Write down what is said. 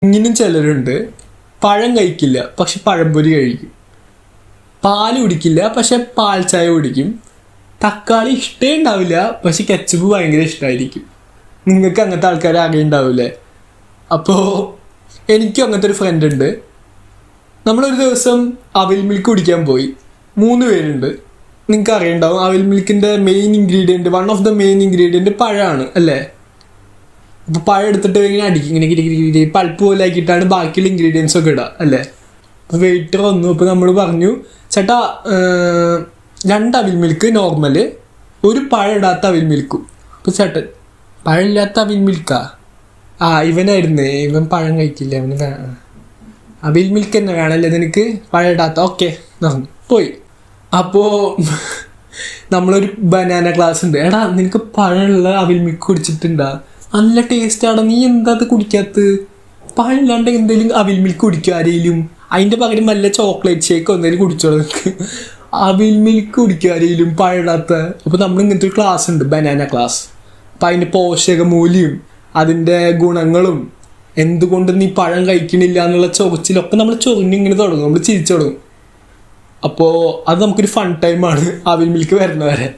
ഇങ്ങനും ചിലരുണ്ട്, പഴം കഴിക്കില്ല പക്ഷെ പഴംപൊരി കഴിക്കും, പാല് കുടിക്കില്ല പക്ഷെ പാൽ ചായ കുടിക്കും, തക്കാളി ഇഷ്ടേ ഉണ്ടാവില്ല പക്ഷെ കെച്ചപ്പ് ഭയങ്കര ഇഷ്ടമായിരിക്കും. നിങ്ങൾക്ക് അങ്ങനത്തെ ആൾക്കാർ ആകെ ഉണ്ടാവില്ലേ? അപ്പോൾ എനിക്കും അങ്ങനത്തെ ഒരു ഫ്രണ്ട് ഉണ്ട്. നമ്മളൊരു ദിവസം അവിൽ മിൽക്ക് കുടിക്കാൻ പോയി. 3 പേരുണ്ട്. നിങ്ങൾക്ക് അറിയണ്ടാവും അവിൽ മിൽക്കിൻ്റെ main ingredient, one of the main ingredient പഴമാണ് അല്ലേ? അപ്പോൾ പഴം എടുത്തിട്ട് ഇങ്ങനെ അടിക്കും, ഇങ്ങനെ കിരി പൾപ്പ് പോലെ ആക്കിയിട്ടാണ് ബാക്കിയുള്ള ഇൻഗ്രീഡിയൻസ് ഒക്കെ ഇടുക അല്ലേ? അപ്പോൾ വെയിറ്റർ വന്നു. അപ്പോൾ നമ്മൾ പറഞ്ഞു, ചേട്ടാ 2 അവിൽ മിൽക്ക് നോർമൽ, 1 പഴം ഇടാത്ത അവിൽ മിൽക്കും. അപ്പോൾ ചേട്ടൻ, പഴമില്ലാത്ത അവിൽ മിൽക്കാ? ഇവനായിരുന്നേ, ഇവൻ പഴം കഴിക്കില്ല, അവന് അവിൽ മിൽക്ക് തന്നെ വേണമല്ലേ നിനക്ക്, പഴം ഇടാത്ത, ഓക്കെ പോയി. അപ്പോൾ നമ്മളൊരു ബനാന ക്ലാസ് ഉണ്ട്. എടാ നിനക്ക് പഴമുള്ള അവിൽ മിൽക്ക് കുടിച്ചിട്ടുണ്ടാ? നല്ല ടേസ്റ്റാണ്, നീ എന്താ അത് കുടിക്കാത്തത്? പഴമില്ലാണ്ട് എന്തെങ്കിലും അവിൽ മിൽക്ക് കുടിക്കുക ആരെങ്കിലും, അതിൻ്റെ പകരം വല്ല ചോക്ലേറ്റ് ഷേക്കോ എന്തെങ്കിലും കുടിച്ചോളൂ. നിനക്ക് അവിൽ മിൽക്ക് കുടിക്കുക ആരെങ്കിലും പഴമിടാത്ത? അപ്പോൾ നമ്മൾ ഇങ്ങനത്തെ ഒരു ക്ലാസ് ഉണ്ട്, ബനാന ക്ലാസ്. അപ്പം അതിൻ്റെ പോഷകമൂല്യം, അതിൻ്റെ ഗുണങ്ങളും, എന്തുകൊണ്ട് നീ പഴം കഴിക്കണില്ല എന്നുള്ള ചൊറിച്ചിലൊക്കെ നമ്മൾ ചൊറിഞ്ഞിങ്ങനെ തുടങ്ങും, നമ്മൾ ചിരിച്ചു തുടങ്ങും. അപ്പോൾ അത് നമുക്കൊരു ഫൺ ടൈമാണ് അവിൽ മിൽക്ക് വരുന്നവരെ.